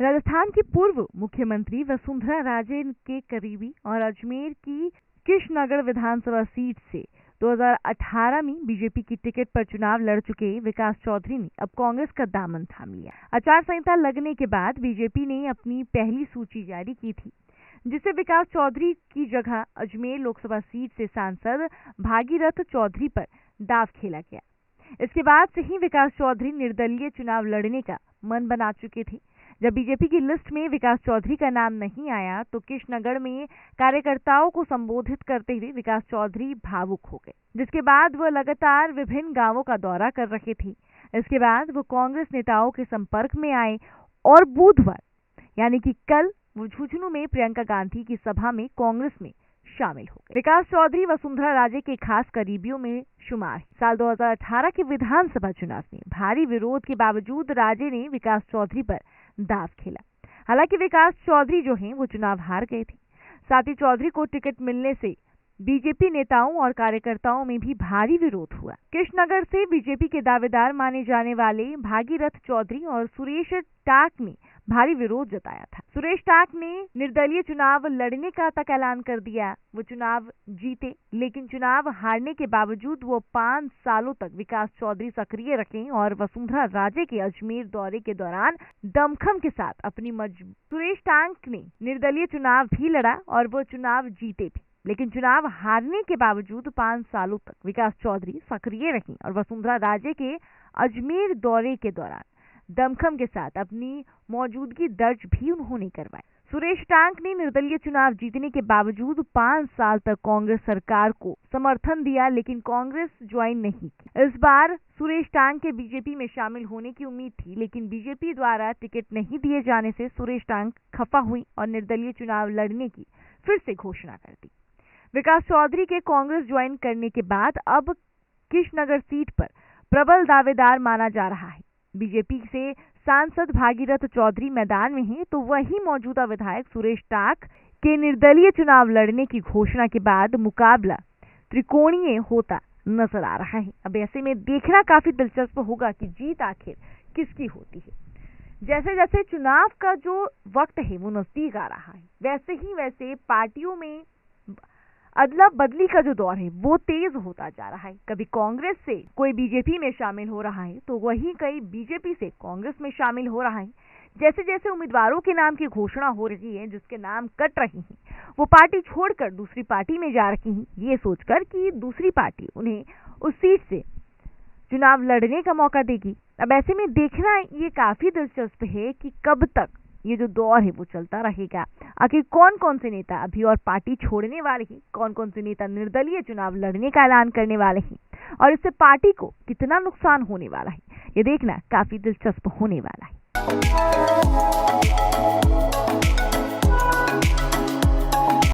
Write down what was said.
राजस्थान की पूर्व मुख्यमंत्री वसुंधरा राजे के करीबी और अजमेर की कृष्णनगर विधानसभा सीट से 2018 में बीजेपी की टिकट पर चुनाव लड़ चुके विकास चौधरी ने अब कांग्रेस का दामन थाम लिया। आचार संहिता लगने के बाद बीजेपी ने अपनी पहली सूची जारी की थी, जिससे विकास चौधरी की जगह अजमेर लोकसभा सीट से सांसद भागीरथ चौधरी पर दांव खेला गया। इसके बाद से ही विकास चौधरी निर्दलीय चुनाव लड़ने का मन बना चुके थे। जब बीजेपी की लिस्ट में विकास चौधरी का नाम नहीं आया तो कृष्णनगर में कार्यकर्ताओं को संबोधित करते हुए विकास चौधरी भावुक हो गए, जिसके बाद वो लगातार विभिन्न गांवों का दौरा कर रहे थे। इसके बाद वो कांग्रेस नेताओं के संपर्क में आए और बुधवार यानी कि कल वो झुंझुनू में प्रियंका गांधी की सभा में कांग्रेस में शामिल हो गए। विकास चौधरी वसुंधरा राजे के खास करीबियों में शुमार। साल 2018 के विधानसभा चुनाव में भारी विरोध के बावजूद राजे ने विकास चौधरी पर दांव खेला। हालांकि विकास चौधरी जो हैं वो चुनाव हार गए थे। साथ ही चौधरी को टिकट मिलने से बीजेपी नेताओं और कार्यकर्ताओं में भी भारी विरोध हुआ। कृष्णनगर से बीजेपी के दावेदार माने जाने वाले भागीरथ चौधरी और सुरेश टाक ने भारी विरोध जताया था। सुरेश टाक ने निर्दलीय चुनाव लड़ने का तक ऐलान कर दिया। वो चुनाव जीते, लेकिन चुनाव हारने के बावजूद वो 5 सालों तक विकास चौधरी सक्रिय रखे और वसुंधरा राजे के अजमेर दौरे के दौरान दमखम के साथ अपनी सुरेश टाक ने निर्दलीय चुनाव भी लड़ा और वो चुनाव जीते भी, लेकिन चुनाव हारने के बावजूद 5 सालों तक विकास चौधरी सक्रिय रही और वसुंधरा राजे के अजमेर दौरे के दौरान दमखम के साथ अपनी मौजूदगी दर्ज भी उन्होंने करवाई। सुरेश टांक ने निर्दलीय चुनाव जीतने के बावजूद 5 साल तक कांग्रेस सरकार को समर्थन दिया, लेकिन कांग्रेस ज्वाइन नहीं की। इस बार सुरेश टांक के बीजेपी में शामिल होने की उम्मीद थी, लेकिन बीजेपी द्वारा टिकट नहीं दिए जाने से सुरेश टांक खफा हुई और निर्दलीय चुनाव लड़ने की फिर से घोषणा कर दी। विकास चौधरी के कांग्रेस ज्वाइन करने के बाद अब कृष्णनगर सीट पर प्रबल दावेदार माना जा रहा है। बीजेपी से सांसद भागीरथ चौधरी मैदान में हैं, तो वही मौजूदा विधायक सुरेश टाक के निर्दलीय चुनाव लड़ने की घोषणा के बाद मुकाबला त्रिकोणीय होता नजर आ रहा है। अब ऐसे में देखना काफी दिलचस्प होगा कि जीत आखिर किसकी होती है। जैसे जैसे चुनाव का जो वक्त है वो नजदीक आ रहा है, वैसे पार्टियों में अदला बदली का जो दौर है वो तेज होता जा रहा है। कभी कांग्रेस से कोई बीजेपी में शामिल हो रहा है, तो वहीं कई बीजेपी से कांग्रेस में शामिल हो रहा है। जैसे जैसे उम्मीदवारों के नाम की घोषणा हो रही है, जिसके नाम कट रही हैं, वो पार्टी छोड़कर दूसरी पार्टी में जा रही हैं, ये सोचकर कि दूसरी पार्टी उन्हें उस सीट से चुनाव लड़ने का मौका देगी। अब ऐसे में देखना ये काफी दिलचस्प है कि कब तक ये जो दौर है वो चलता रहेगा। आखिर कौन कौन से नेता अभी और पार्टी छोड़ने वाले हैं, कौन कौन से नेता निर्दलीय चुनाव लड़ने का ऐलान करने वाले हैं और इससे पार्टी को कितना नुकसान होने वाला है, ये देखना काफी दिलचस्प होने वाला है।